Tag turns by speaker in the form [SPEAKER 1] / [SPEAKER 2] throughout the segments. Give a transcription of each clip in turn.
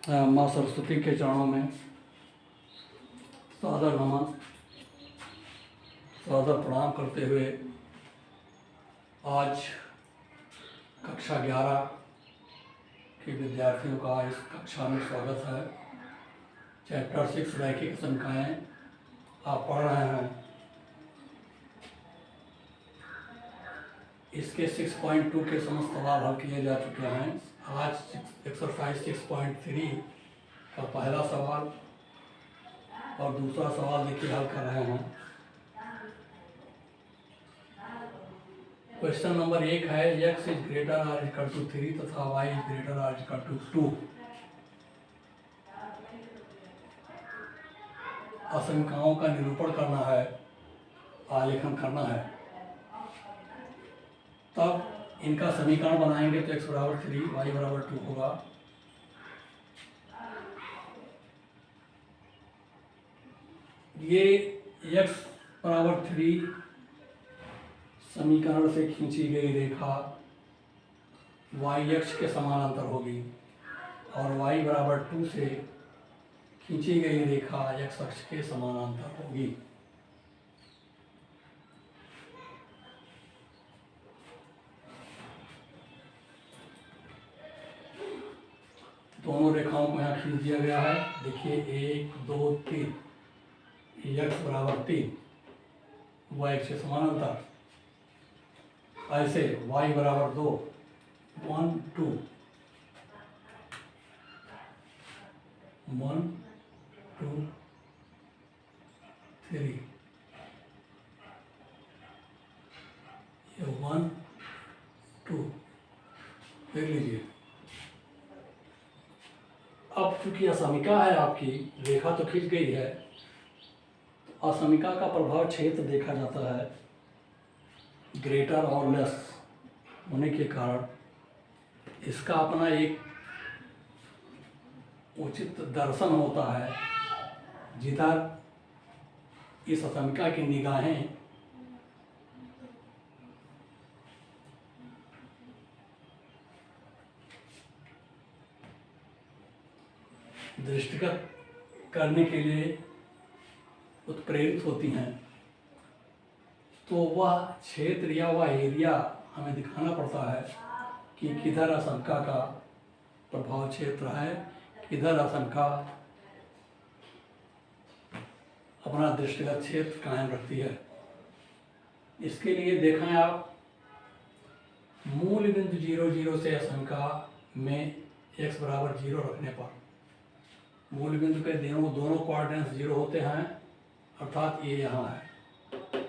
[SPEAKER 1] माँ सरस्वती के चरणों में सादर नमन, सादर प्रणाम करते हुए आज कक्षा 11 के विद्यार्थियों का इस कक्षा में स्वागत है। चैप्टर 6 रैखिक संख्याएँ आप पढ़ रहे हैं। इसके 6.2 के समस्त सवाल हल किए जा चुके हैं। आज एक्सरसाइज 6.3 का पहला सवाल और दूसरा सवाल देखिए हल कर रहे हैं। क्वेश्चन नंबर 1 है x is greater or equal to 3 तथा y is greater or equal to 2। आशंकाओं का निरूपण करना है, आलेखन करना है। तब इनका समीकरण बनाएंगे तो x बराबर 3 y बराबर 2 होगा। ये x बराबर 3 समीकरण से खींची गई रेखा y अक्ष के समानांतर होगी और y बराबर 2 से खींची गई रेखा x अक्ष के समानांतर होगी। दोनों रेखाओं को यहाँ खींच दिया गया है। देखिए 1 2 3, x बराबर 3 y अक्ष के समानांतर। ऐसे y बराबर 2 1 2 1 2 3, ये 1 2 देख लीजिए। अब चूंकि असमिका है, आपकी रेखा तो खींच गई है, तो असमिका का प्रभाव क्षेत्र देखा जाता है। ग्रेटर और लेस होने के कारण इसका अपना एक उचित दर्शन होता है, जिधर इस असमिका की निगाहें दृष्टिगत करने के लिए उत्प्रेरित होती हैं, तो वह क्षेत्र या वह एरिया हमें दिखाना पड़ता है कि किधर असमिका का प्रभाव क्षेत्र है, किधर असमिका अपना दृष्टिगत क्षेत्र कायम रखती है। इसके लिए देखें आप, मूल बिंदु 0 0 से असमिका में x बराबर 0 रखने पर मूल बिंदु के दोनों कोऑर्डिनेट्स 0 होते हैं, अर्थात ये यहाँ है।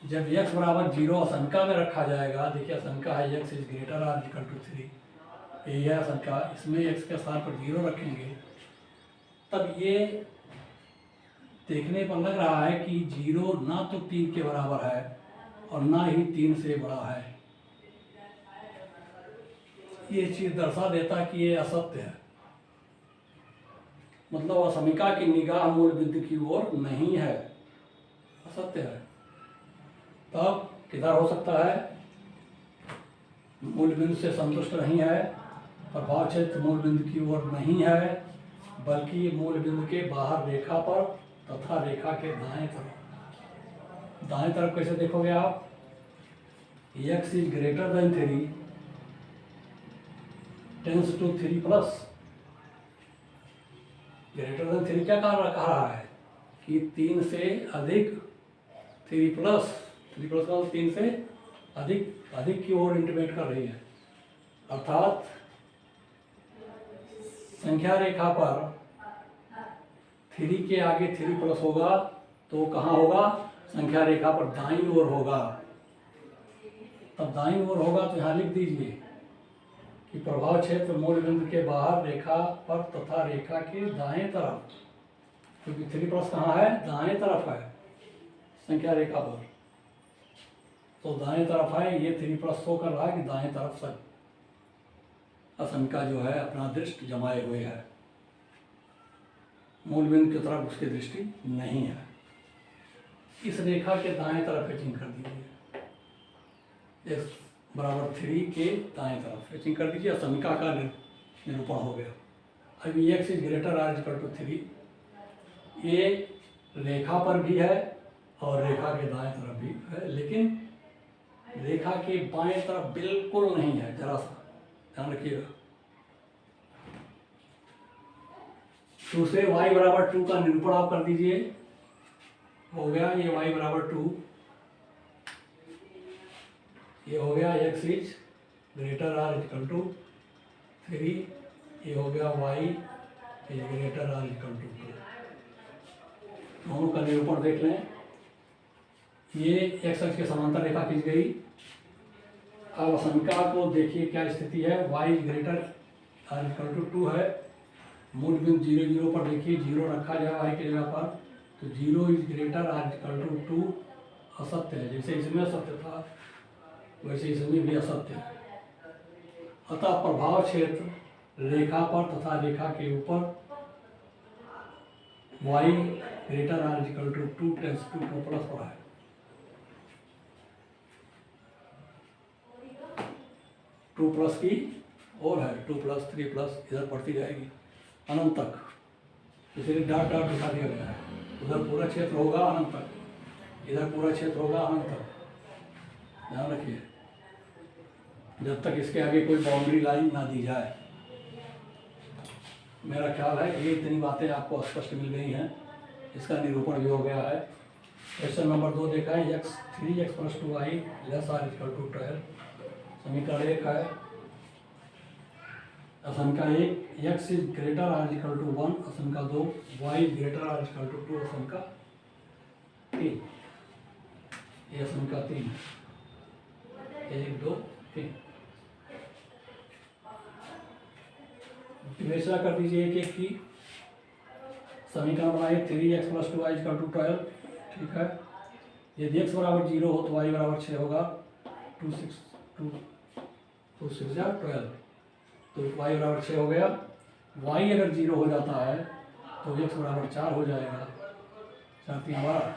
[SPEAKER 1] जब x बराबर 0 असमिका में रखा जाएगा, देखिए असमिका है x is greater or equal to 3, यही है असमिका। इसमें x के स्थान पर 0 रखेंगे, तब ये देखने पर लग रहा है कि 0 ना तो 3 के बराबर है और ना ही 3 से बड़ा है। ये चीज़ दर्शा देता कि ये असत्य है, मतलब असमिका की निगाह मूल बिंदु की ओर नहीं है, असत्य है। तब किधर हो सकता है? मूल बिंदु से संतुष्ट नहीं है, प्रभाव क्षेत्र मूल बिंदु की ओर नहीं है, बल्कि मूल बिंदु के बाहर रेखा पर तथा रेखा के दाएं तरफ। दाएं तरफ कैसे देखोगे आप? x is greater than 3 tends to 3 plus. Greater than 3 क्या कह रहा है कि 3 से अधिक 3 प्लस का 3 से अधिक की ओर इंटीमेट कर रही है, अर्थात संख्या रेखा पर 3 के आगे 3 प्लस होगा तो कहाँ होगा? संख्या रेखा पर दाईं ओर होगा। तब दाईं ओर होगा तो यहाँ लिख दीजिए कि प्रभाव क्षेत्र मूल बिंदु के बाहर रेखा पर तथा रेखा के दाएं तरफ, क्योंकि 3 प्लस कहाँ है? दाएं तरफ है संख्या रेखा पर, तो दाएं तरफ है। ये 3 प्लस शो कर रहा है कि दाएं तरफ से असमिका जो है अपना दृष्टि जमाए हुए है, मूल बिंदु की तरफ उसकी दृष्टि नहीं है। इस रेखा के दाएं तरफ एचिंग कर दीजिए, x बराबर 3 के दाएं तरफ एचिंग कर दीजिए। असमिका का निरूपण हो गया। अब x is greater or equal to 3, ये रेखा पर भी है और रेखा के दाएं तरफ भी है, लेकिन रेखा के बाएं तरफ बिल्कुल नहीं है, जरा सा ध्यान रखिएगा। दूसरे y बराबर 2 का निरूपण आप कर दीजिए, हो गया ये y बराबर 2, ये हो गया x is greater or equal to 3, ये हो गया y is greater or equal to 2। दोनों का निरूपण देख लें। ये x अक्ष के समांतर रेखा खींच गई। अब शंका को देखिए क्या स्थिति है, y is greater or equal to 2 है, मूल बिंदु 0 0 पर देखिए 0 रखा जाए y की जगह पर, तो 0 is greater or equal to 2 असत्य है, jैसे इसमें असत्य था वैसे इसमें भी असत्य है। अतः प्रभाव क्षेत्र रेखा पर तथा रेखा के ऊपर y greater or equal to 2 tends to 2 plus पर है। टू प्लस की और है, 2 प्लस 3 प्लस इधर बढ़ती जाएगी अनंत तक, इसलिए डॉट डॉट दिखा दिया गया है। उधर पूरा क्षेत्र होगा अनंत तक, इधर पूरा क्षेत्र होगा अनंत तक। ध्यान रखिए, जब तक इसके आगे कोई बाउंड्री लाइन ना दी जाए। मेरा ख्याल है ये इतनी बातें आपको स्पष्ट मिल गई हैं, इसका निरूपण भी हो गया है। क्वेश्चन नंबर 2 देखा है, x 3x + 2y less or equal to 12, समीकरण 1 है। आशंका 1 x is greater or equal to 1, आशंका 2 y is greater or equal to 2, आशंका 3। ये आशंका 3 है, 1 2 3। विवेचना कर दीजिए एक एक की। समीकरण बनाइए 3x + 2y = 12, ठीक है। यदि x बराबर 0 हो तो y बराबर 6 होगा, 2 6 2 2 6 12, तो y बराबर 6 हो गया। y अगर 0 हो जाता है तो x बराबर 4 हो जाएगा, 4 3 12।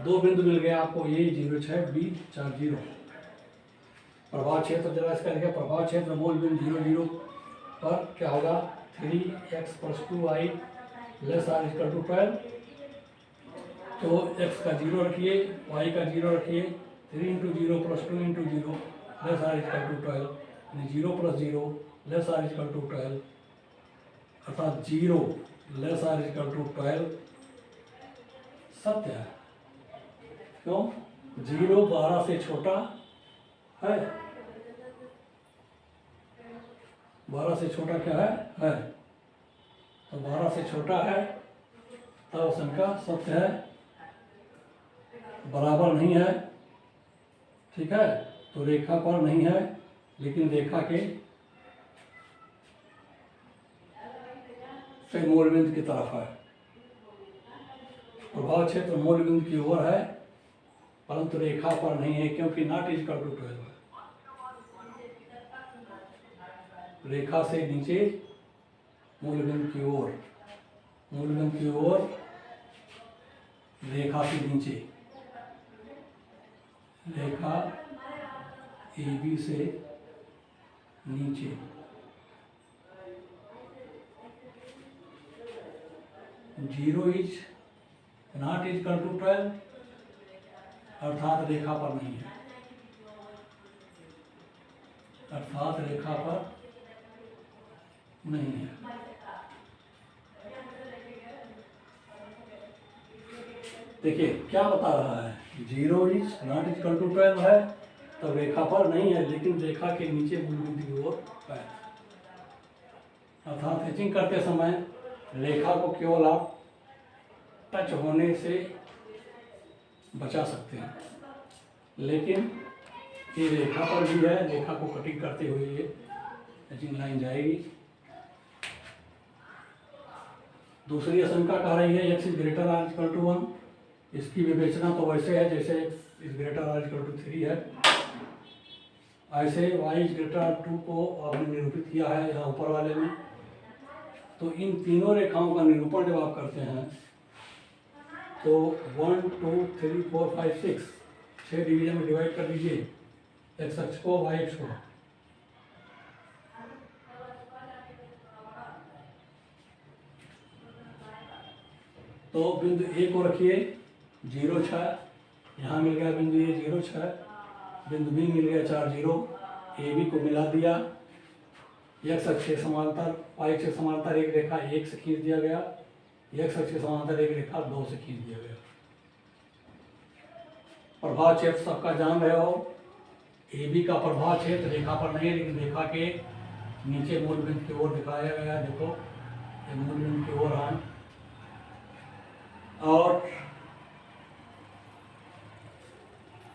[SPEAKER 1] दो बिंदु मिल गया आपको, a 0 6 b 4 0। प्रभाव क्षेत्र जरा इसका देखिए, प्रभाव क्षेत्र मूल बिंदु 0 0 पर क्या होगा, 3x + 2y less or equal to 12। तो x का 0 रखिए, y का 0 रखिए, 3 × 0 + 2 × 0 लेस आर इक्वल टू 12, यानी 0 + 0 लेस आर इक्वल टू 12, अर्थात 0 लेस आर इक्वल टू 12 सत्य है। क्यों? 0 12 से छोटा है, 12 से छोटा क्या है, तो 12 से छोटा है तब आशंका सत्य है। बराबर नहीं है, ठीक है, तो रेखा पर नहीं है, लेकिन रेखा के से मूल बिंदु की तरफ है। प्रभाव क्षेत्र मूल बिंदु की ओर है, परंतु रेखा पर नहीं है, क्योंकि नॉट इक्वल टू 12 है। रेखा से नीचे मूल बिंदु की ओर, मूल बिंदु की ओर रेखा से नीचे, रेखा AB से नीचे। Zero is not equal to 12, अर्थात रेखा पर नहीं है, अर्थात रेखा पर नहीं है। देखिए क्या बता रहा है, 0 इज नॉट इक्वल टू 12 है तो रेखा पर नहीं है, लेकिन रेखा के नीचे मूल बिंदु की ओर है। अर्थात हैचिंग करते समय रेखा को केवल आप टच होने से बचा सकते हैं, लेकिन ये रेखा पर भी है, रेखा को कटिंग करते हुए ये हैचिंग लाइन जाएगी। दूसरी आशंका कह रही है x is greater or equal to 1, इसकी विवेचना तो वैसे है जैसे x is greater or equal to 3 है, ऐसे y इज ग्रेटर आर 2 को आपने निरूपित किया है यहाँ ऊपर वाले में। तो इन तीनों रेखाओं का निरूपण जब आप करते हैं तो 1 2 3 4 5 6 डिवीजन में डिवाइड कर दीजिए, x अक्ष को y अक्ष को। तो बिंदु ए को रखिए 0,6, यहाँ मिल गया बिंदु ए 0,6, बिंदु बी मिल गया 4,0, ए बी को मिला दिया, एक्स अक्ष के समांतर वाई अक्ष के समांतर एक रेखा 1 से खींच दिया गया, एक्स अक्ष के समांतर एक रेखा 2 से खींच दिया गया। प्रभाव क्षेत्र सबका जान रहे हो, ए बी का प्रभाव क्षेत्र रेखा पर नहीं लेकिन रेखा के नीचे मूल बिंदु की ओर दिखाया गया है। देखो ये मूल बिंदु की ओर है, और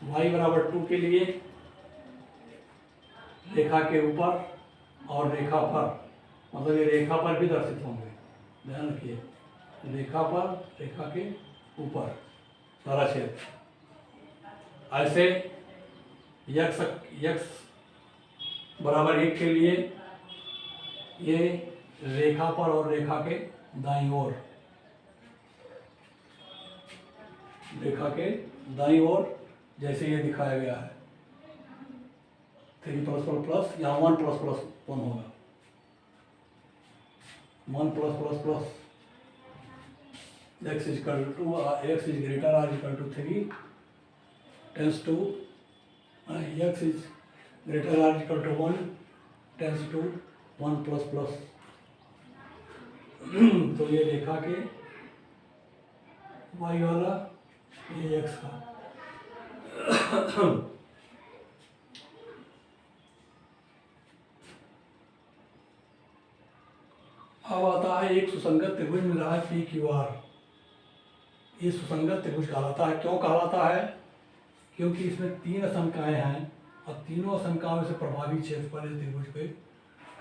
[SPEAKER 1] y बराबर 2 के लिए रेखा के ऊपर और रेखा पर, मतलब ये रेखा पर भी दर्शित होंगे, ध्यान रखिए, रेखा पर रेखा के ऊपर सारा क्षेत्र। ऐसे x बराबर 1 के लिए ये रेखा पर और रेखा के दाईं ओर, रेखा के दाईं ओर जैसे ये दिखाया गया है 3 +1 प्लस, यहाँ 1 ++1 होगा, 1 +++ x is greater or equal to 3 tends to x is greater or equal to 1 tends to 1++। तो ये रेखा के y वाला, ये x का। अब आता है एक सुसंगत त्रिभुज मिल रहा है पी क्यू आर। ये सुसंगत त्रिभुज कहलाता है। क्यों कहलाता है? क्योंकि इसमें 3 असंख्याएं हैं और तीनों असंख्याओं से प्रभावी क्षेत्रफल इस त्रिभुज के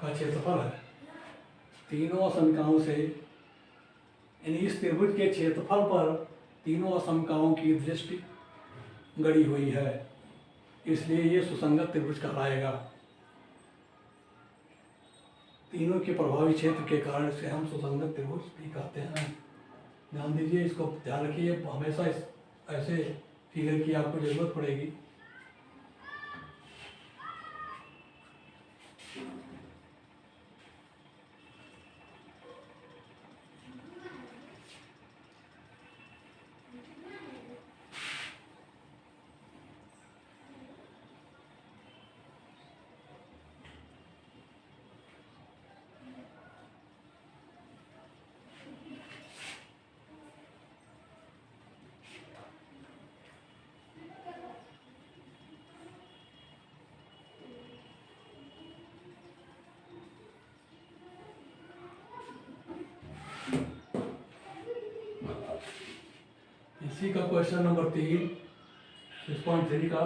[SPEAKER 1] का क्षेत्रफल है। तीनों असंख्याओं से, यानी इस त्रिभुज के क्षेत्रफल पर तीनों असंख्याओं की दृष्टि गड़ी हुई है, इसलिए ये सुसंगत त्रिभुज कहलाएगा। तीनों के प्रभावी क्षेत्र के कारण से हम सुसंगत त्रिभुज भी कहते हैं। ध्यान दीजिए, इसको ध्यान रखिए, हमेशा इस ऐसे फिगर की आपको जरूरत पड़ेगी। इसी का क्वेश्चन नंबर 3 6.3 का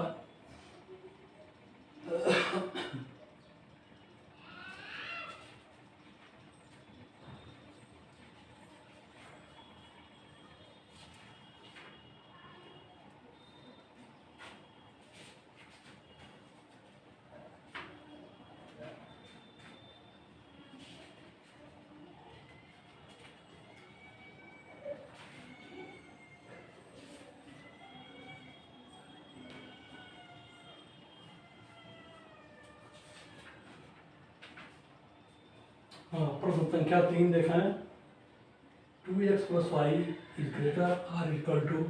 [SPEAKER 1] हाँ, प्रश्न संख्या 3 देखें। 2x + y is greater or equal to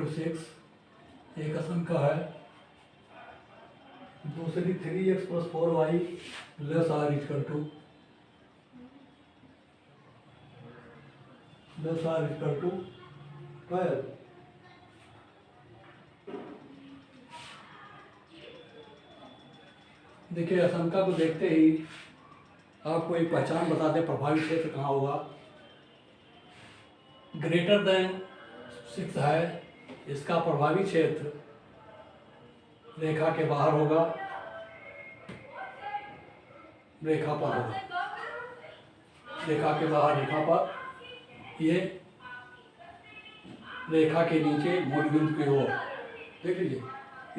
[SPEAKER 1] 6 एक असंख्य है। दूसरी 3x + 4y less or equal to 12। देखिए, असंख्य को देखते ही आपको एक पहचान बता दें, प्रभावी क्षेत्र कहाँ होगा। ग्रेटर देन 6 है, इसका प्रभावी क्षेत्र रेखा के बाहर होगा, रेखा पर होगा, रेखा के बाहर, रेखा पर, ये रेखा के नीचे मूल बिंदु की ओर। देख लीजिए,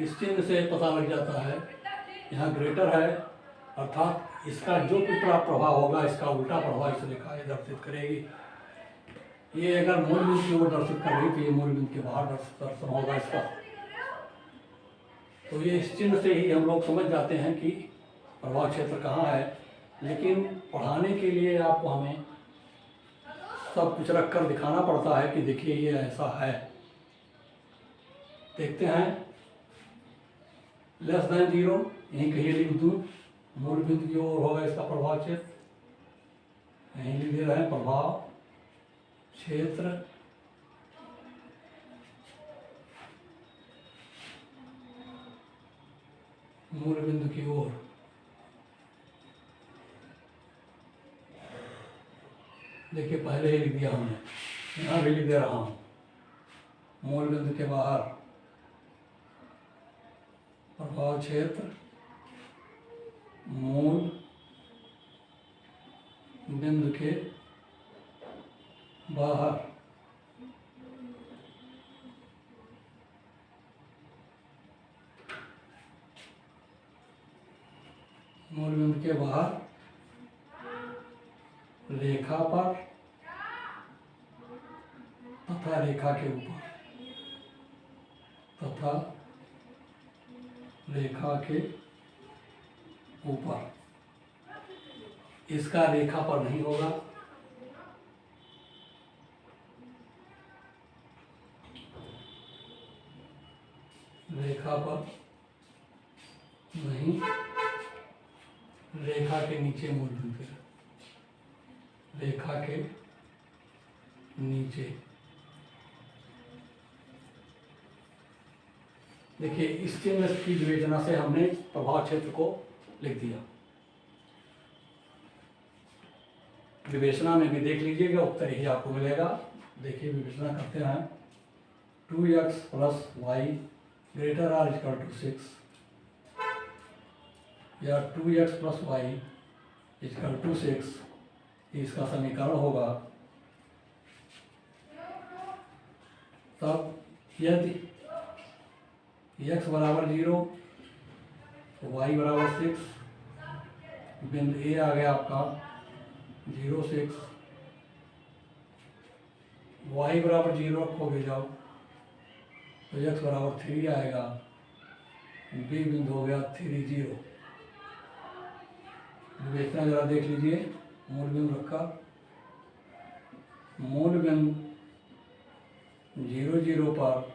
[SPEAKER 1] इस चिन्ह से पता लग जाता है यहाँ ग्रेटर है, अर्थात इसका जो कुछ प्रभाव होगा, इसका उल्टा प्रभाव इस रेखा ये दर्शित करेगी। ये अगर मूल बिंदु की ओर दर्शित कर रही तो ये मूल बिंदु के बाहर दर्शन होगा इसका। तो ये इस चिन्ह से ही हम लोग समझ जाते हैं कि प्रभाव क्षेत्र कहाँ है। लेकिन पढ़ाने के लिए आपको हमें सब कुछ रख कर दिखाना पड़ता है कि देखिए ये ऐसा है। देखते हैं, लेस देन 0 यहीं कहीं लिख दूँ, मूल बिंदु की ओर होगा इसका प्रभाव क्षेत्र, यहीं लिख दे रहे हैं प्रभाव क्षेत्र मूल बिंदु की ओर। देखिए पहले ही लिख दिया हमने, यहाँ भी लिख दे रहा हूँ, मूल बिंदु के बाहर प्रभाव क्षेत्र मूल बिंदु के बाहर मूल बिंदु के बाहर रेखा पर तथा रेखा के ऊपर तथा रेखा के ऊपर। इसका रेखा पर नहीं होगा, रेखा पर नहीं, रेखा के नीचे मूल बिंदु, रेखा के नीचे। देखिए इस चिन्ह की विवेचना से हमने प्रभाव क्षेत्र को लिख दिया। विवेचना में भी देख लीजिएगा, उत्तर ही आपको मिलेगा। देखिए विवेचना करते हैं, 2x + y greater or equal to 6 या 2x + y इक्वल टू 6, इसका समीकरण होगा। तब यदि x बराबर 0 y बराबर 6, बिंदु ए आ गया आपका 0 6, y बराबर 0 रखोगे जाओ तो x बराबर 3 आएगा, बी बिंदु हो गया 3 0। विवेचना जरा देख लीजिए, मूल बिंदु रखा, मूल बिंदु 0 0 पर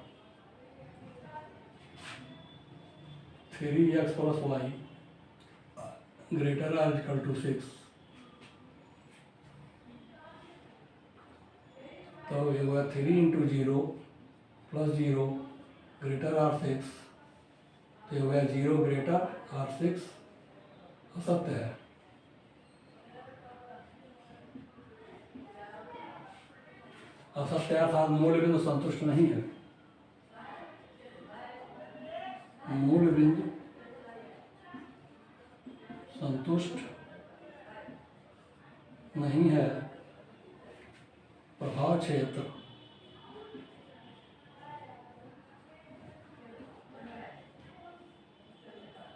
[SPEAKER 1] 3x + y greater or equal to 6, तो ये हुआ 3 × 0 + 0 ग्रेटर आर 6, तो ये हो गया 0 ग्रेटर आर 6 असत्य है। असत्य अर्थात मूल बिंदु संतुष्ट नहीं है, मूल बिंदु संतुष्ट नहीं है, प्रभाव क्षेत्र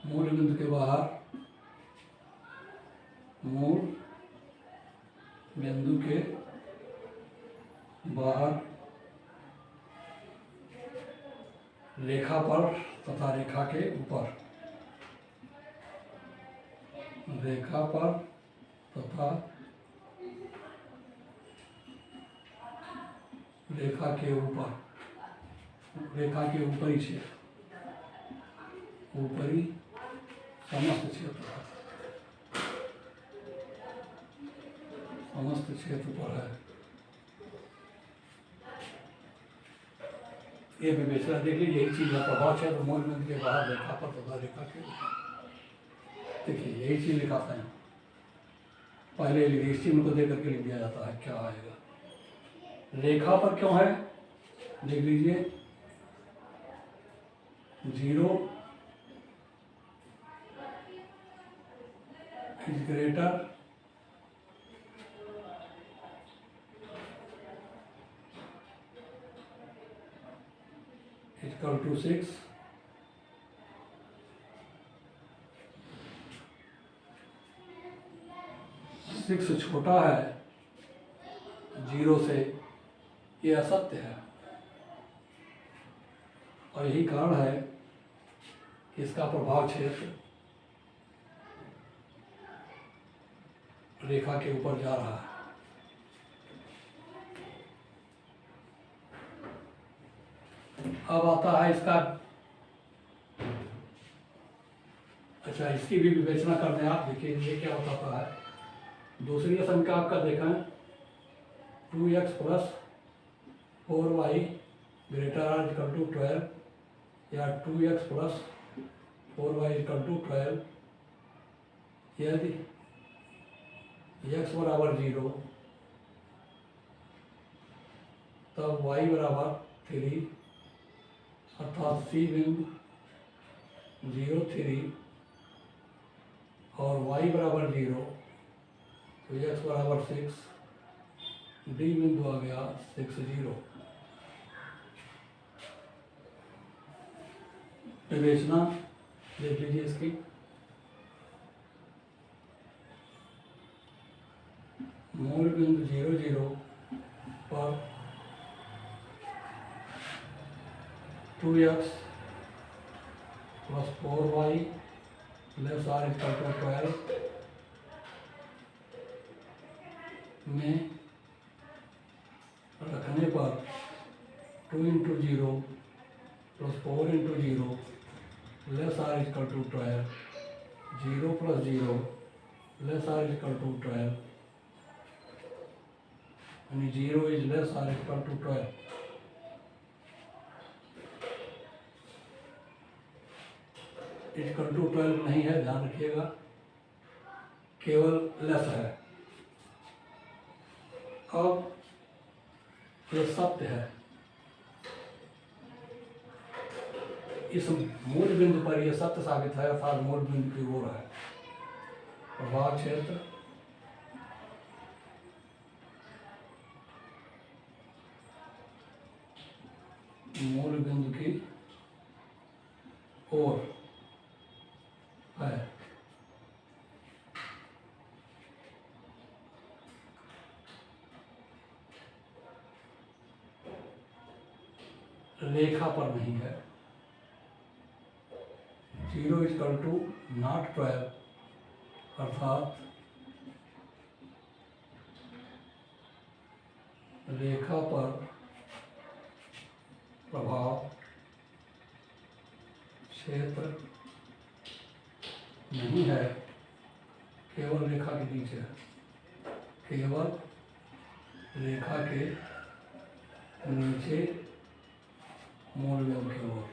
[SPEAKER 1] मूल बिंदु के बाहर मूल बिंदु के बाहर रेखा पर तथा रेखा के ऊपर, रेखा पर तथा रेखा के ऊपर, रेखा के ऊपरी क्षेत्र, ऊपरी समस्त क्षेत्र, समस्त क्षेत्र पर है। ये विवेचना देख लीजिए, यही चीज है, प्रभाव क्षेत्र मूल बिंदु के बाहर रेखा पर तथा रेखा के ऊपर। देखिए यही चीज लिखाते हैं, पहले इस चिन्ह को देकर के लिख दिया जाता है, क्या आएगा। रेखा पर क्यों है देख लीजिए, 0 इज ग्रेटर इक्वल टू 6, 6 छोटा है 0 से, ये असत्य है। और यही कारण है कि इसका प्रभाव क्षेत्र रेखा के ऊपर जा रहा है। अब आता है इसका, अच्छा इसकी भी विवेचना कर दें आप। देखिए ये क्या बताता है। दूसरी आशंका आपका देखें, 2x plus 4y greater or equal to 12 या 2x plus 4y equal to 12, यदि x बराबर 0 तब y बराबर 3, अर्थात C बिंदु 0 3 और y बराबर 0 तो x बराबर 6, D बिंदु आ गया 6 0। विवेचना देख लीजिए इसकी। मूल बिंदु 0 0 पर 2x plus 4y plus or equal to 12 में रखने पर 2 into 0 plus 4 into 0 plus or equal to 12, 0 plus 0 plus or equal to 12, यानी 0 is less or equal to 12। Equal to 12 नहीं है, ध्यान रखिएगा, केवल लेस है। अब ये सत्य है, इस मूल बिंदु पर यह सत्य साबित है, अर्थात मूल बिंदु की ओर है। प्रभाव क्षेत्र मूल बिंदु की ओर है। रेखा पर नहीं है। 0 इक्वल टू नॉट 12, अर्थात रेखा पर प्रभाव क्षेत्र नहीं है, केवल रेखा के नीचे है, केवल रेखा के नीचे मूल बिंदु की ओर।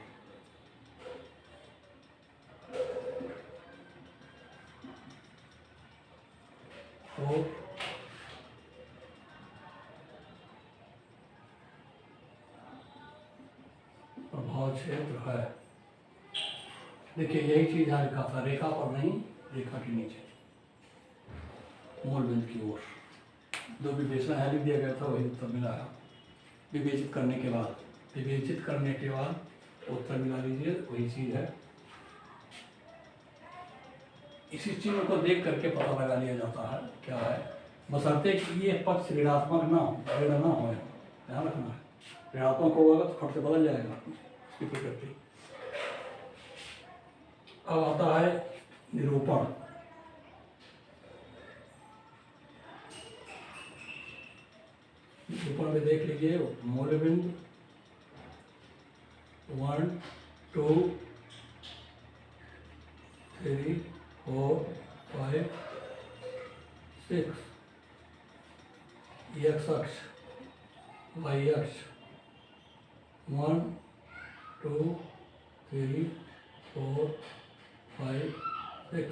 [SPEAKER 1] तो प्रभाव क्षेत्र है। देखिए यही चीज यहाँ लिखा था, रेखा पर नहीं, रेखा के नीचे मूल बिंदु की ओर। जो विवेचना है लिख दिया गया था वही उत्तर मिला है। विवेचित करने के बाद, विवेचित करने के बाद उत्तर मिला लीजिए, वही चीज है। इसी चीज को देख करके पता लगा लिया जाता है क्या है, बशर्ते कि ये पक्ष ऋणात्मक ना हो, ऋण ना हो, ध्यान रखना है। ऋणात्मक होगा तो फट से बदल जाएगा इसकी प्रकृति। अब आता है निरूपण। निरूपण में देख लीजिए, मूल बिंदु 1 2 3 4 5 6, x अक्ष, y अक्ष 1 2 3 4 5 6,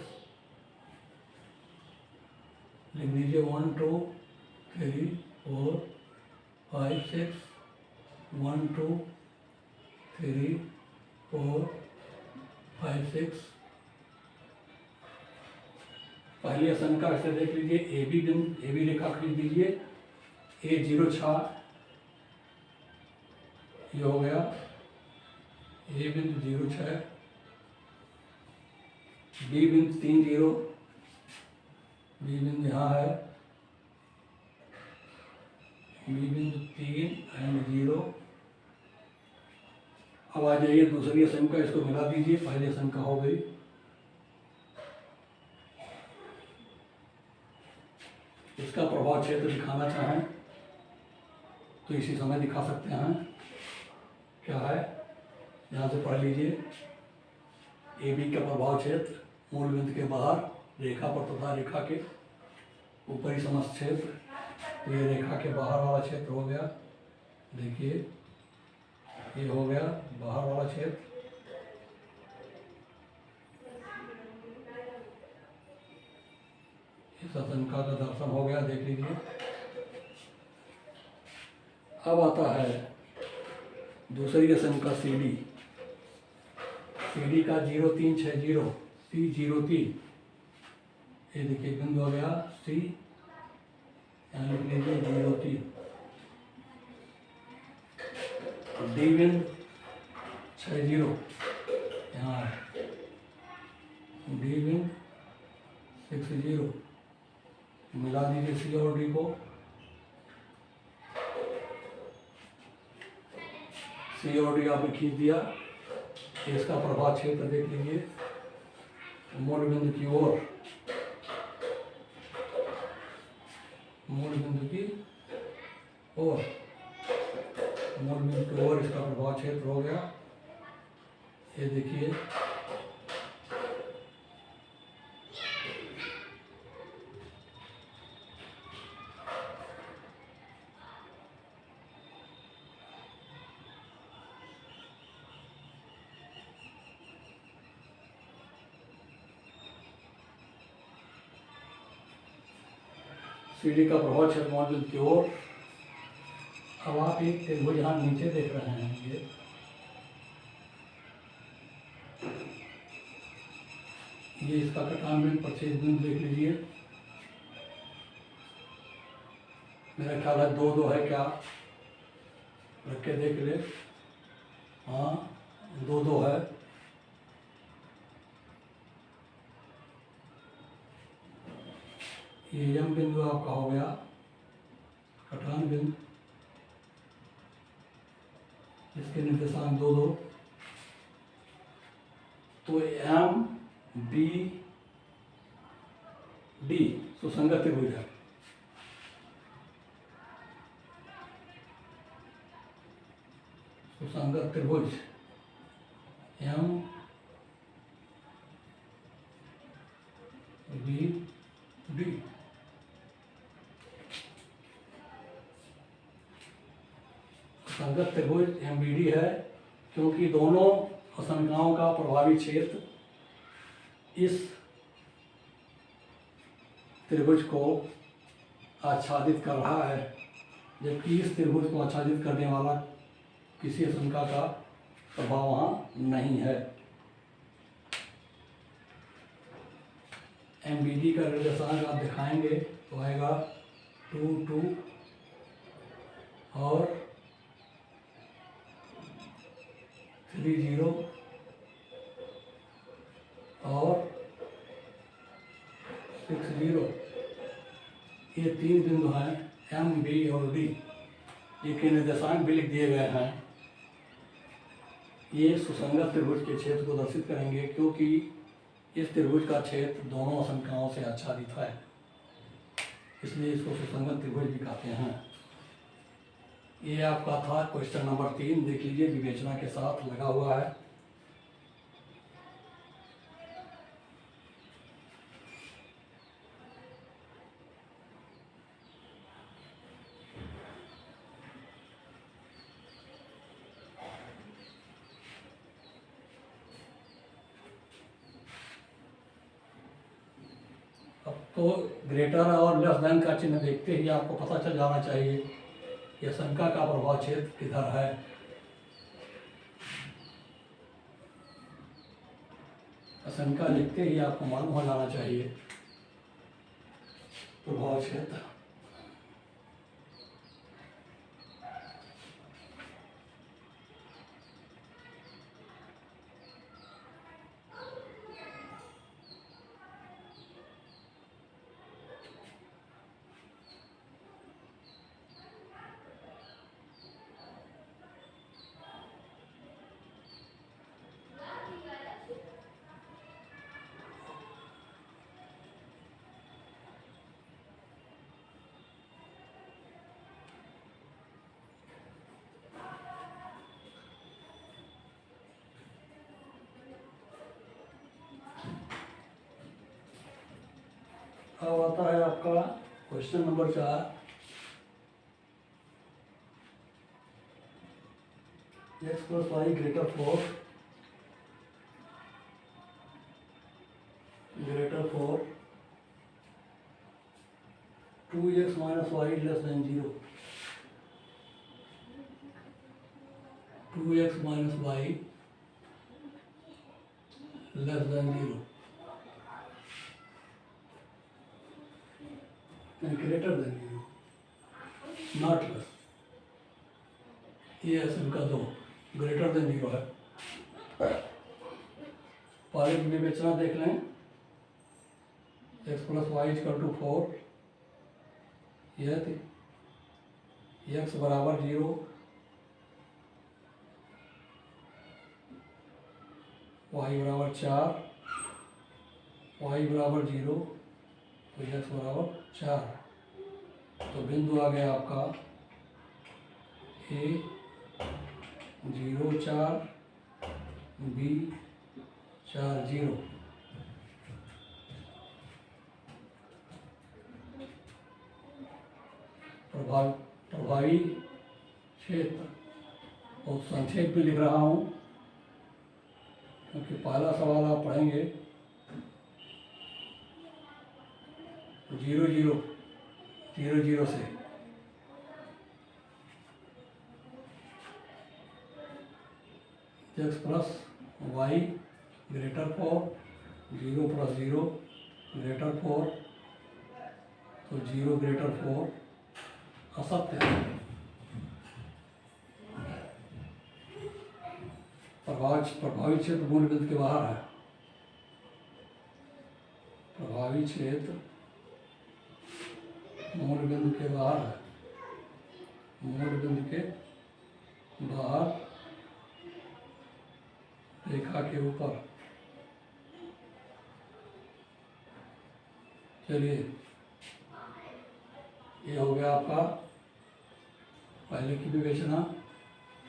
[SPEAKER 1] लिख लीजिए 1 2 3 4 5 6, 1 2 3 4 5 6। पहली आशंका से देख लीजिए, ए बी बिंदु, ए बी रेखा खींच दीजिए, ए 0 6 ये हो गया, ए बिंदु 0 6, बी बिंदु 3 0, बी बिंदु यहाँ है, बी बिंदु 3 एंड 0। अब आ जाइए दूसरी आशंका, इसको मिला दीजिए, पहली आशंका हो गई। इसका प्रभाव क्षेत्र दिखाना चाहें तो इसी समय दिखा सकते हैं। क्या है, यहाँ से पढ़ लीजिए। ए बी का प्रभाव क्षेत्र मूल बिंदु के बाहर रेखा पर तथा रेखा के ऊपरी समस्त क्षेत्र, तो ये रेखा के बाहर वाला क्षेत्र हो गया। देखिए ये हो गया बाहर वाला क्षेत्र। इस आशंका का दर्शन हो गया, देख लीजिए। अब आता है दूसरी आशंका CD। CD का 0360 C03, ये देखिए बिंदु हो गया C, यहाँ लिख लीजिए 03। D बिंदु 60, यहाँ D बिंदु 60, मिला दीजिए C और D को। C और D आपने खींच दिया। इसका प्रभाव क्षेत्र देख लीजिए मूल बिंदु की ओर, मूल बिंदु की ओर, मूल बिंदु की ओर इसका प्रभाव क्षेत्र हो गया। ये देखिए CD का प्रभाव क्षेत्र मूल बिंदु की ओर। अब आप एक त्रिभुज यहाँ नीचे देख रहे हैं, ये इसका कटान बिंदु प्रच्छेद बिंदु देख लीजिए। मेरा ख्याल है 2-2 है, क्या रख के देख ले। हाँ 2-2 है। ये M बिंदु आपका हो गया कटान बिंदु, इसके निर्देशांक 2-2, तो M B D सुसंगत त्रिभुज है। सुसंगत त्रिभुज M B D, सुसंगत त्रिभुज MBD है, क्योंकि दोनों आशंकाओं का प्रभावी क्षेत्र इस त्रिभुज को आच्छादित कर रहा है, जबकि इस त्रिभुज को आच्छादित करने वाला किसी आशंका का प्रभाव वहाँ नहीं है। MBD का निर्देशांक आप दिखाएंगे तो आएगा 2-2 और 30 और 60। ये 3 बिंदु हैं M, B और D, जिनके निर्देशांक भी लिख दिए गए हैं। ये सुसंगत त्रिभुज के क्षेत्र को दर्शित करेंगे, क्योंकि इस त्रिभुज का क्षेत्र दोनों आशंकाओं से आच्छादित है, इसलिए इसको सुसंगत त्रिभुज भी कहते हैं। ये आपका था क्वेश्चन नंबर 3, देख लीजिए, विवेचना के साथ लगा हुआ है। अब तो ग्रेटर और लेस देन का चिन्ह देखते ही आपको पता चल जाना चाहिए कि आशंका का प्रभाव क्षेत्र किधर है। आशंका लिखते ही आपको मालूम हो जाना चाहिए प्रभाव क्षेत्र। अब आता है आपका question number 4। X plus y greater 4 2x minus y less than 0। 2x minus y less than 0 greater than 0 not less. ये है इनका 2 ग्रेटर देन 0 है। पहले की विवेचना देख लें। X plus y equal to 4 यह थी एक्स बराबर 0 वाई बराबर 4 वाई बराबर 0 तो एक्स बराबर 4। तो बिंदु आ गया आपका ए 0 4 बी 4 0। प्रभावी क्षेत्र बहुत संक्षेप में लिख रहा हूँ क्योंकि पहला सवाल आप पढ़ेंगे 0 0 0 0 से। X plus y greater 4 0 plus 0 greater 4 तो 0 ग्रेटर 4 असत्य है। प्रभावी क्षेत्र मूल बिंदु के बाहर है। प्रभावी क्षेत्र मूल बिंदु के बाहर है। मूल बिंदु के बाहर रेखा के ऊपर। चलिए ये हो गया आपका पहले की विवेचना।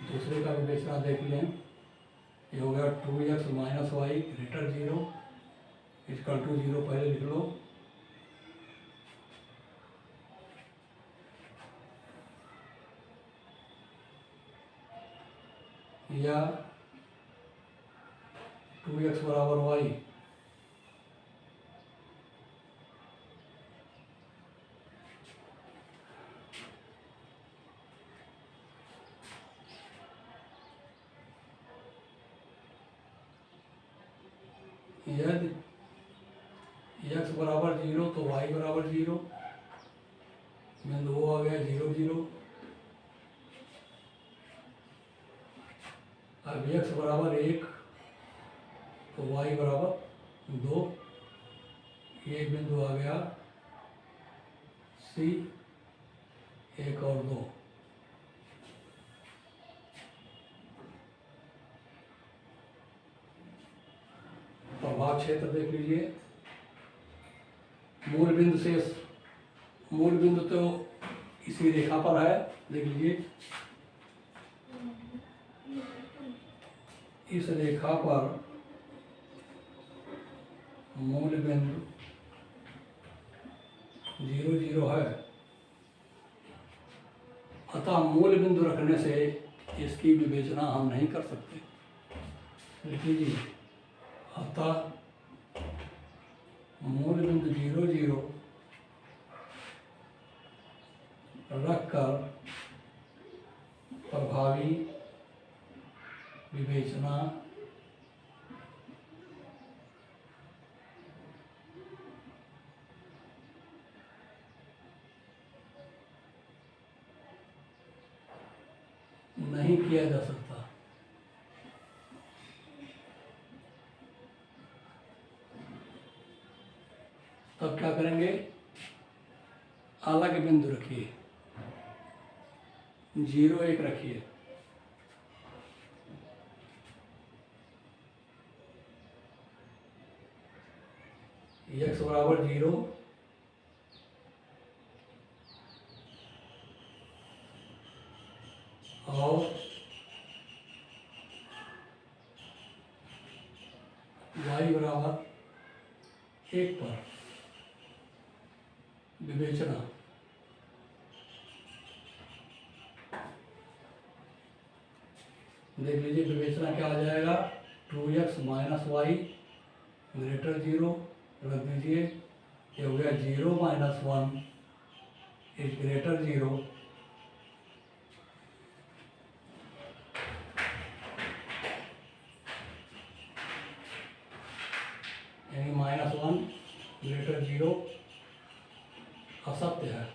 [SPEAKER 1] दूसरे का विवेचना देख लें। ये हो गया 2x minus y greater 0 equal to 0 पहले लिख लो। या 2x बराबर वाई यदि x बराबर 0 तो y बराबर 0 बिंदु वो आ गया 0 0। अब x बराबर 1 तो y बराबर 2 ये बिंदु आ गया C 1 और 2। प्रभाव क्षेत्र देख लीजिए। मूल बिंदु से मूल बिंदु तो इसी रेखा पर है। देख लीजिए इस रेखा पर मूल बिंदु 0 0 है। अतः मूल बिंदु रखने से इसकी विवेचना हम नहीं कर सकते। लिख लीजिए अतः मूल बिंदु 0 0 रखकर प्रभावी विवेचना नहीं किया जा सकता। तब क्या करेंगे? अलग बिंदु रखिए, 0 1 रखिए। x बराबर 0 और y बराबर 1 पर विवेचना। देख लीजिए विवेचना क्या आ जाएगा, 2x माइनस वाई ग्रेटर 0, रख दीजिए, ये हो गया 0 माइनस 1 इज ग्रेटर 0, यानी -1 ग्रेटर 0 असत्य है।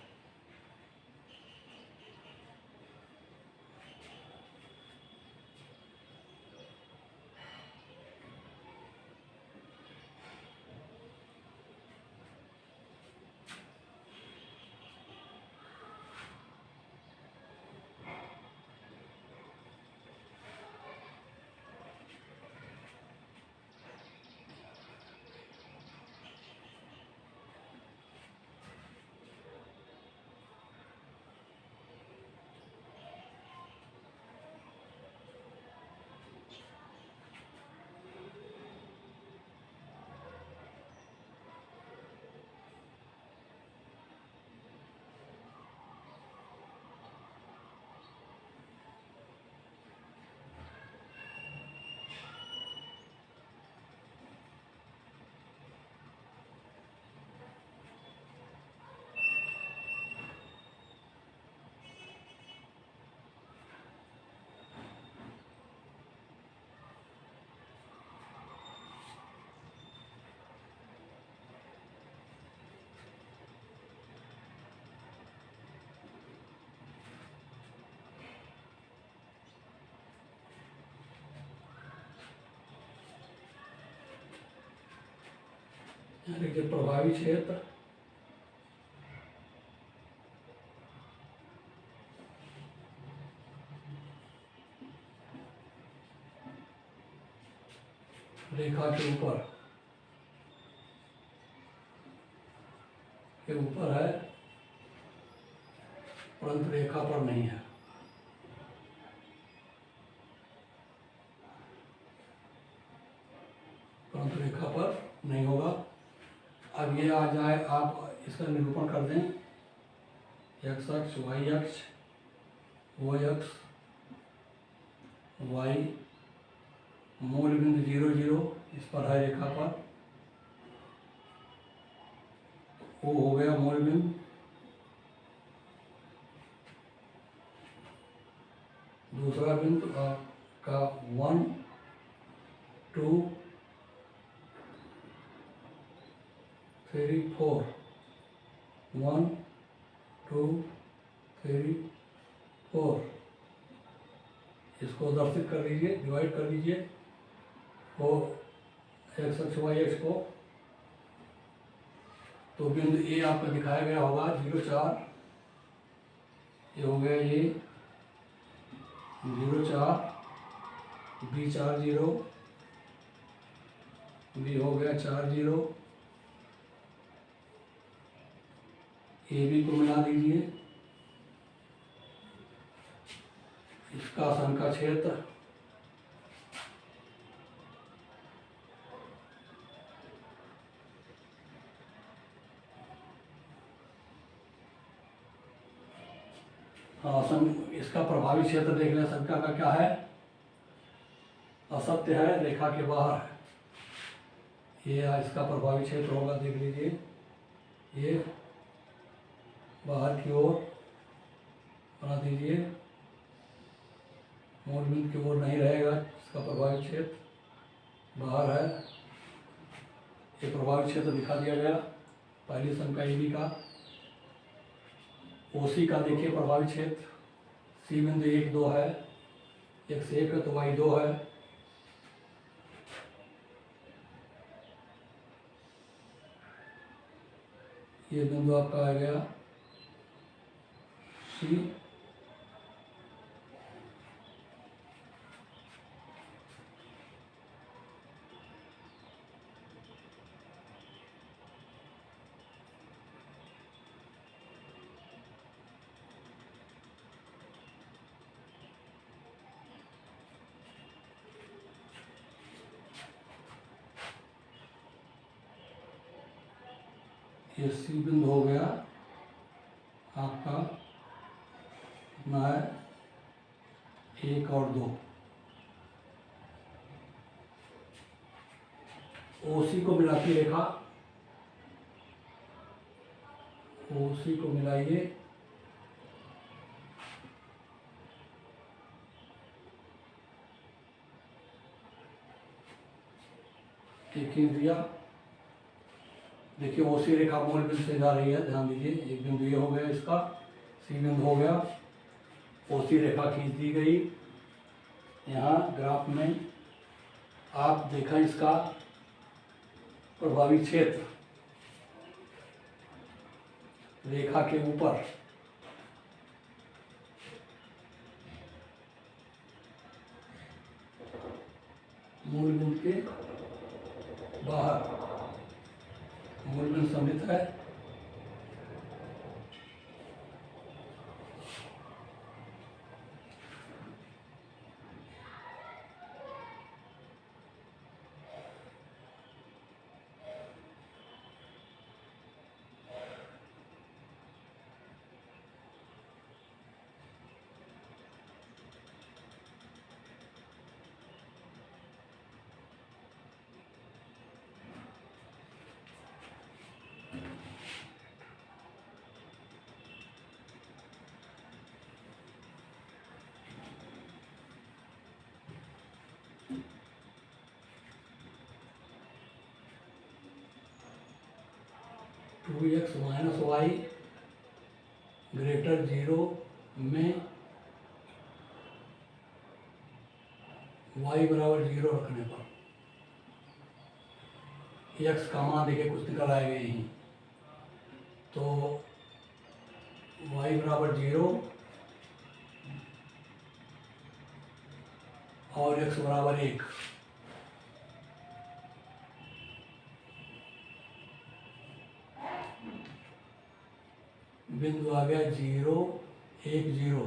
[SPEAKER 1] देखिए प्रभावी क्षेत्र रेखा के ऊपर है, परंतु रेखा पर नहीं है। परंतु रेखा पर नहीं होगा। अब ये आ जाए, आप इसका निरूपण कर दें, x अक्ष y अक्ष y अक्ष y मूल बिंदु 0 0 इस पर है रेखा पर, वो हो गया मूल बिंदु, दूसरा बिंदु का 1 2 3 4, 1 2 3 4, इसको दर्शित कर लीजिए, डिवाइड कर लीजिए, वो x अक्ष y अक्ष को, तो बिंदु ए आपको दिखाया गया होगा 0 4, ये हो गया ये 0 4, बी 4 0, बी हो गया 4 0, ए बी को मिला दीजिए, इसका शंका क्षेत्र इसका प्रभावी क्षेत्र देख लें, शंका का क्या है, असत्य है, रेखा के बाहर है। ये इसका प्रभावी क्षेत्र होगा, देख लीजिए, ये बाहर की ओर बना दीजिए, मूल बिंदु की ओर नहीं रहेगा, इसका प्रभावी क्षेत्र बाहर है। ये प्रभावी क्षेत्र दिखा दिया गया पहली शंका ए का। ओसी का देखिए प्रभावी क्षेत्र, सी बिंदु 1 2 है, 1 से 1 है तो y 2 है, ये बिंदु आपका आ गया सी, ये सी बिंदु हो गया आपका कितना है, 1 और 2। ओसी को मिलाती रेखा, ओसी को मिलाइए, एक ही दिया। देखिए ओसी रेखा मूल बिंदु से जा रही है, ध्यान दीजिए। एक बिंदु ये हो गया, इसका सी बिंदु हो गया, ओसी रेखा खींच दी गई। यहाँ ग्राफ में आप देखा इसका प्रभावी क्षेत्र रेखा के ऊपर, मूल बिंदु के बाहर, मूल बिंदु सम्मिलित है। Two x minus y greater 0 में y बराबर 0 रखने पर x का मान देखिए कुछ निकल आएगा यहीं। तो y बराबर 0 और x बराबर 1। बिंदु आ गया 0 1 0,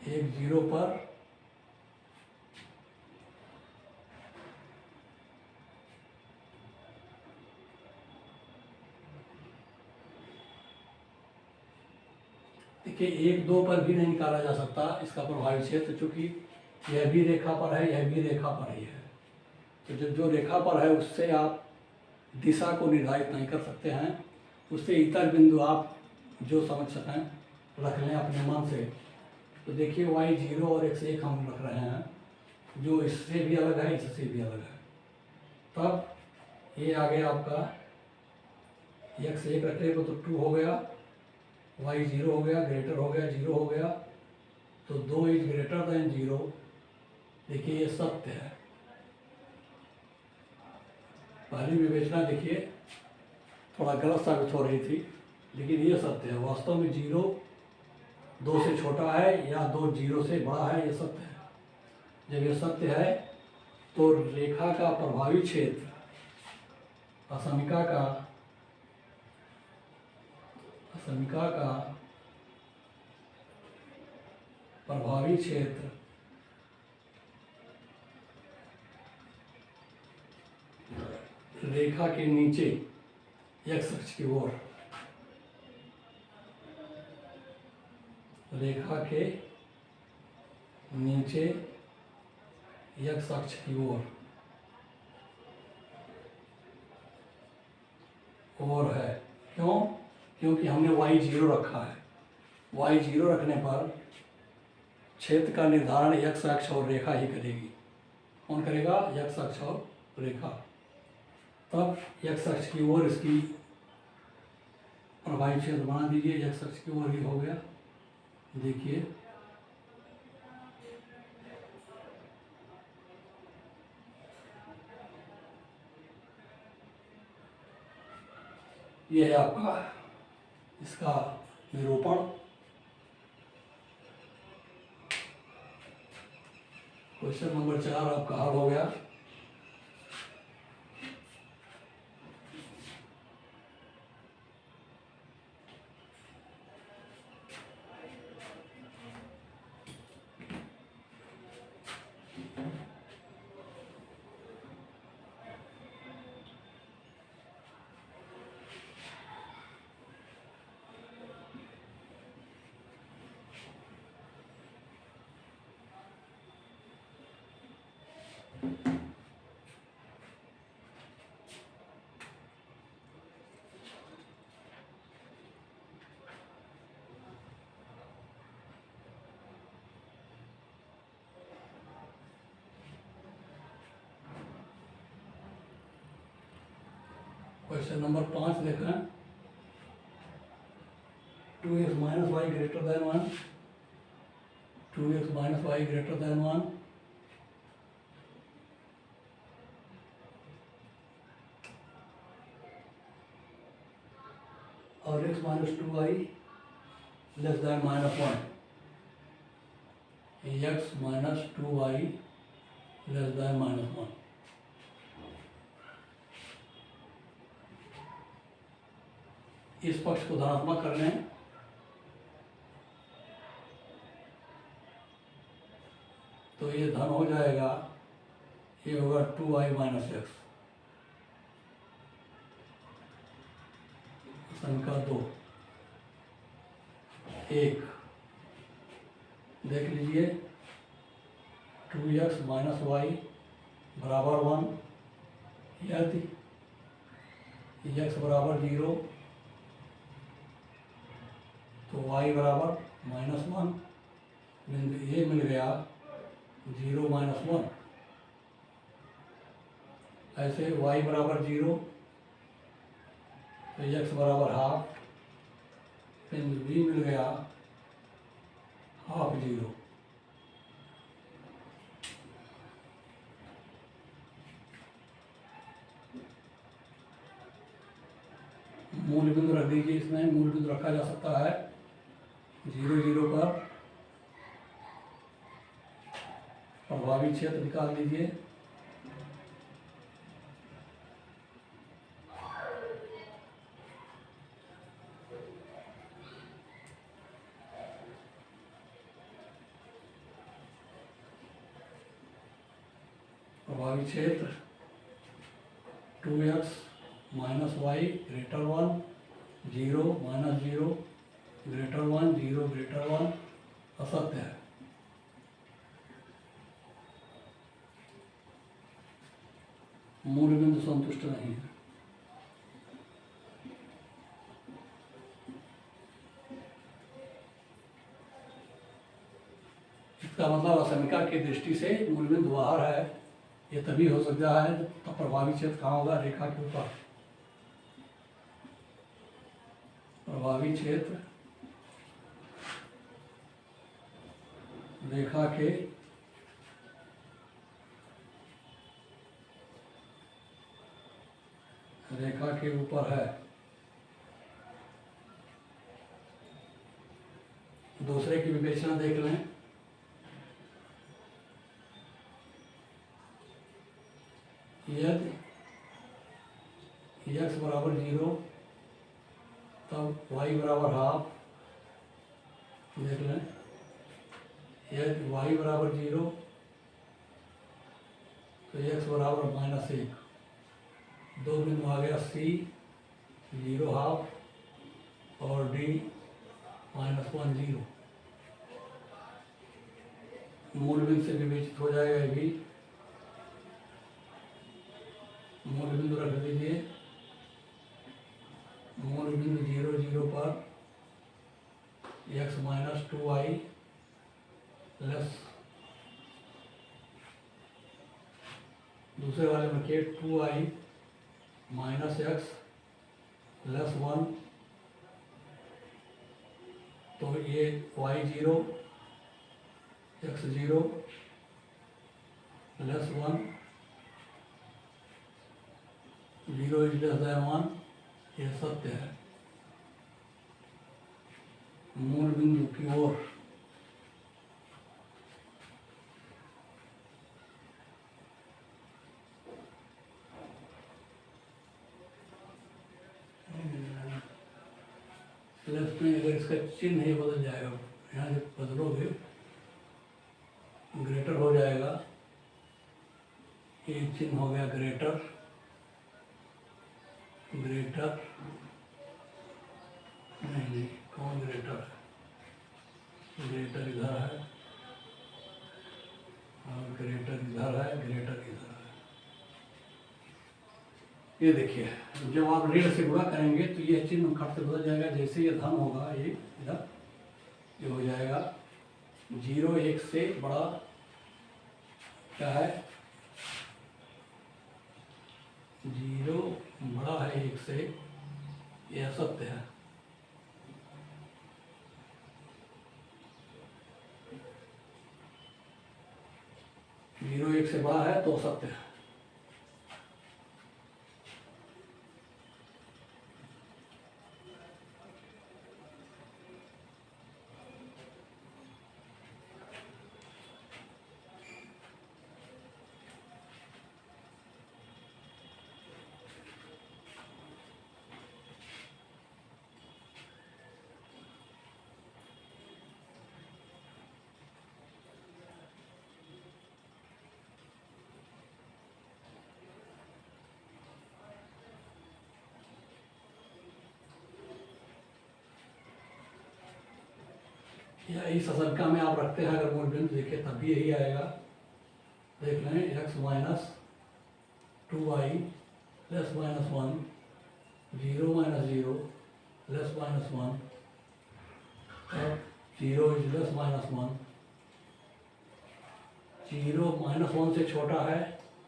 [SPEAKER 1] 1 0 पर देखिए 1 2 पर भी नहीं निकाला जा सकता इसका प्रभावी क्षेत्र, चूंकि यह भी रेखा पर है, यह भी रेखा पर ही है। तो जो रेखा पर है उससे आप दिशा को निर्धारित नहीं कर सकते हैं, उससे इतर बिंदु आप जो समझ सकें रख लें अपने मन से। तो देखिए y 0 और x 1 हम रख रहे हैं, जो इससे भी अलग है, इससे भी अलग है। तब ये आ गया आपका x 1 रखने को तो 2 हो गया, y 0 हो गया, ग्रेटर हो गया, 0 हो गया। तो 2 इज ग्रेटर देन 0। देखिए ये सत्य है। पहली विवेचना देखिए थोड़ा गलत साबित हो रही थी, लेकिन ये सत्य है। वास्तव में 0 2 से छोटा है या 2 0 से बड़ा है, ये सत्य है। जब ये सत्य है तो रेखा का प्रभावी क्षेत्र असमिका का प्रभावी क्षेत्र रेखा के नीचे x अक्ष की ओर, रेखा के नीचे x अक्ष की ओर है। क्यों? क्योंकि हमने y 0 रखा है। y 0 रखने पर क्षेत्र का निर्धारण x अक्ष और रेखा ही करेगी। कौन करेगा? x अक्ष और रेखा। तब x अक्ष की ओर इसकी प्रभावी क्षेत्र बना दीजिए, x अक्ष की ओर ही हो गया। देखिए ये है आपका इसका निरूपण। क्वेश्चन नंबर 4 आपका हल हो गया। क्वेश्चन नंबर 5 देखें। 2x minus y greater than 1, 2x minus y greater than 1, और x minus 2y less than minus 1, x minus 2y less than minus 1। इस पक्ष को धनात्मक कर लें तो ये धन हो जाएगा, ये होगा 2y माइनस x। संख्या 2 1 देख लीजिए, 2x माइनस वाई बराबर 1, यदि x बराबर 0 तो y बराबर माइनस 1, बिंदु ये मिल गया 0 माइनस 1। ऐसे y बराबर 0 तो x बराबर हाफ, बिंदु b मिल गया हाफ 0। मूल बिंदु रख दीजिए, इसमें मूल बिंदु रखा जा सकता है 0 0 पर। प्रभावी क्षेत्र निकाल लीजिए। प्रभावी क्षेत्र 2x minus y greater 1, 0 minus 0 greater 1, 0 greater 1 असत्य है। मूल बिंदु संतुष्ट नहीं है। इसका मतलब असमिका की दृष्टि से मूल बिंदु बाहर है। ये तभी हो सकता है तो प्रभावी क्षेत्र कहाँ होगा, रेखा के ऊपर। प्रभावी क्षेत्र रेखा के ऊपर है। दूसरे की विवेचना देख लें। यदि x बराबर 0 तब y बराबर हाफ, देख लें। यदि y बराबर 0 तो x बराबर माइनस 1। दो बिंदु आ गया c 0 हाफ और d माइनस 1 0। मूल बिंदु से विवेचित हो जाएगा ये भी। मूल बिंदु रख दीजिए। मूल बिंदु 0 0 पर x माइनस 2y प्लस, दूसरे वाले में के 2y माइनस x प्लस 1, तो ये y 0 x 0 plus 1, 0 is less than 1, यह सत्य है। मूल बिंदु की ओर प्लस में अगर इसका चिन्ह ही बदल जाएगा, यहाँ से बदलोगे ग्रेटर हो जाएगा। ये चिन्ह हो गया ग्रेटर, ग्रेटर नहीं कौन ग्रेटर है, ग्रेटर इधर है और ग्रेटर इधर है, ग्रेटर इधर है। ये देखिए, जब आप ऋण से गुणा करेंगे तो ये चिन्ह घट से बदल जाएगा। जैसे ये धन होगा, ये इधर ये हो जाएगा 0 1 से बड़ा क्या है, 0 बड़ा है 1 से, ये असत्य है। 0 1 से बड़ा है तो असत्य है। या इस आशंका में आप रखते हैं अगर मूल बिंदु देखें तब भी यही आएगा। देख लें x minus 2y plus minus 1, 0 minus 0 plus minus 1, अब 0 इज प्लस माइनस 1, 0 माइनस 1 से छोटा है।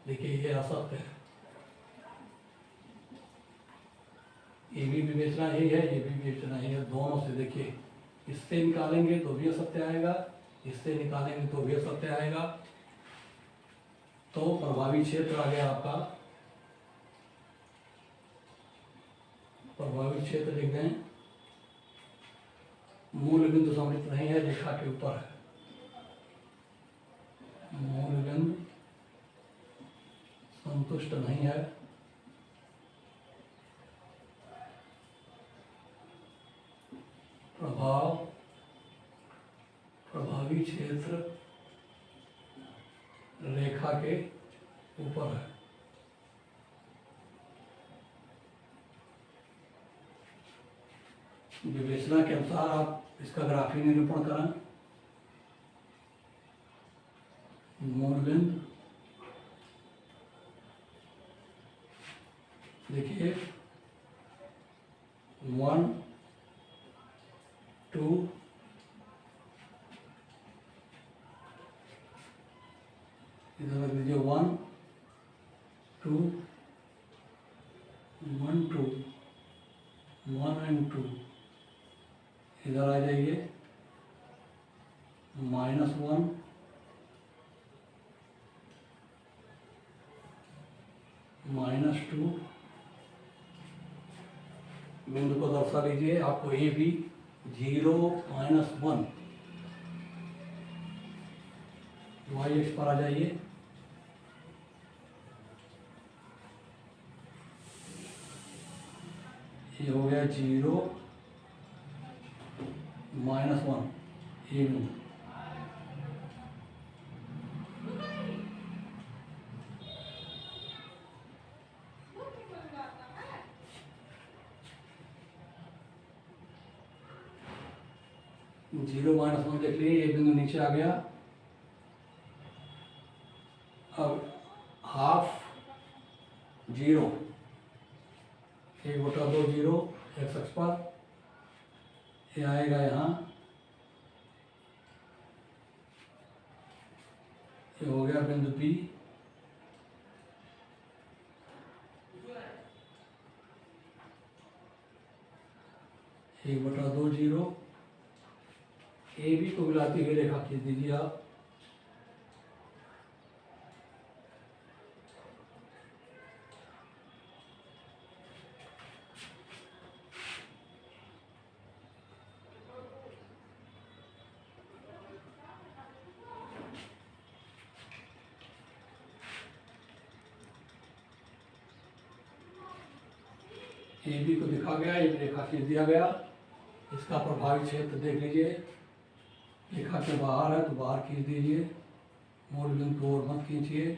[SPEAKER 1] देखिए ये असत्य है। ये भी विवेचना यही है, ये भी विवेचना यही है। दोनों से देखिए, इससे निकालेंगे तो भी असत्य आएगा, इससे निकालेंगे तो भी असत्य आएगा। तो प्रभावी क्षेत्र आ गया आपका, प्रभावी क्षेत्र लिख दें, मूल बिंदु सम्मिलित नहीं है, रेखा के ऊपर है। मूल बिंदु संतुष्ट नहीं है, प्रभावी क्षेत्र रेखा के ऊपर है। विवेचना के अनुसार आप इसका ग्राफी निरूपण करें। मूल बिंदु देखिए 1 2 इधर रख दीजिए 1 2 1 2 1 एंड 2, इधर आ जाइए -1 -2, बिंदु को दर्शा लीजिए। आपको ए भी 0 -1 y एक्स पर आ जाइए, ये हो गया 0 -1 ये बिंदु। जीरो -1 देख लीजिए, ये बिंदु नीचे आ गया। अब हाफ 0 1/2 0 एक्स अक्ष पर, ये आएगा यहाँ, ये हो गया बिंदु बी। एक बटा 2 0, ए बी को मिलाती हुई रेखा खींच दीजिए आप। ए बी को दिखा गया, एक रेखा खींच दिया गया। इसका प्रभावी क्षेत्र देख लीजिए, रेखा के बाहर है तो बाहर खींच दीजिए, मूल बिंदु को और मत खींचिए।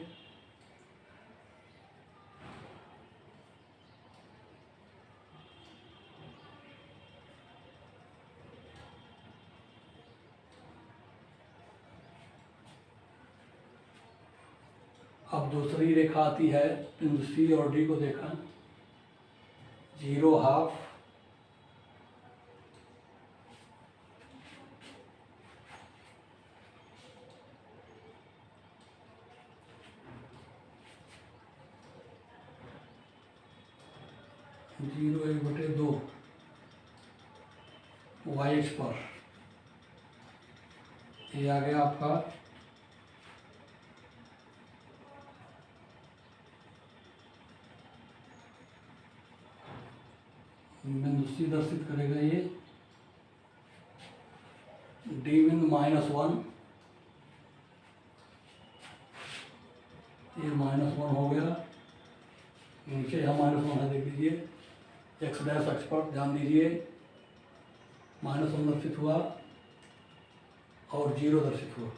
[SPEAKER 1] अब दूसरी रेखा आती है, बिंदु सी और डी को देखा, 0 हाफ 0/2 वाई एक्स पर, ये आ गया आपका बिंदु सी दर्शित करेगा ये डी बिंदु -1, ये -1 हो गया, नीचे यहाँ -1 है, देख लीजिए एक्स डैश अक्ष पर ध्यान दीजिए, -1 दर्शित हुआ और 0 दर्शित हुआ।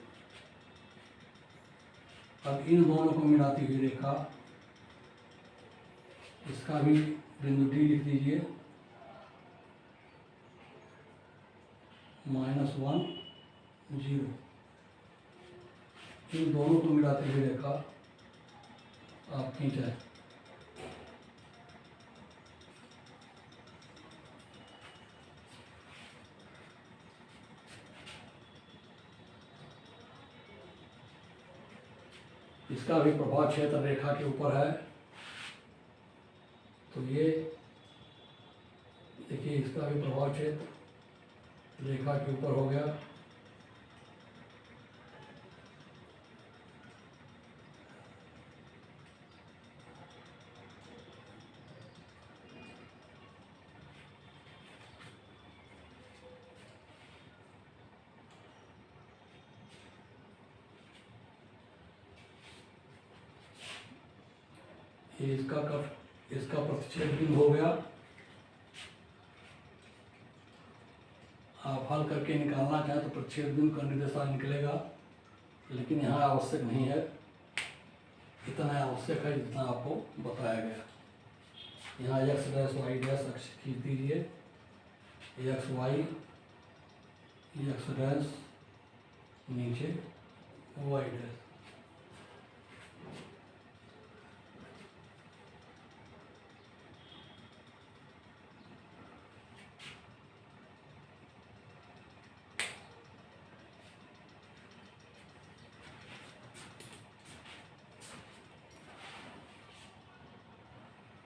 [SPEAKER 1] अब इन दोनों को मिलाती हुई रेखा, इसका भी बिंदु डी लिख दीजिए, -1 0, इन दोनों को मिलाती हुई रेखा आप खींचाए। इसका भी प्रभाव क्षेत्र रेखा के ऊपर है, तो ये देखिए इसका भी प्रभाव क्षेत्र रेखा के ऊपर हो गया। ये इसका प्रतिच्छेद बिंदु हो गया। आप हल करके निकालना चाहें तो प्रतिच्छेद बिंदु का निर्देशांक निकलेगा, लेकिन यहाँ आवश्यक नहीं है, इतना आवश्यक है जितना आपको बताया गया। यहाँ एक्स डैश वाई डैश अक्ष खींच दीजिए, एक्स वाई, एक्स डैश नीचे वाई डैश।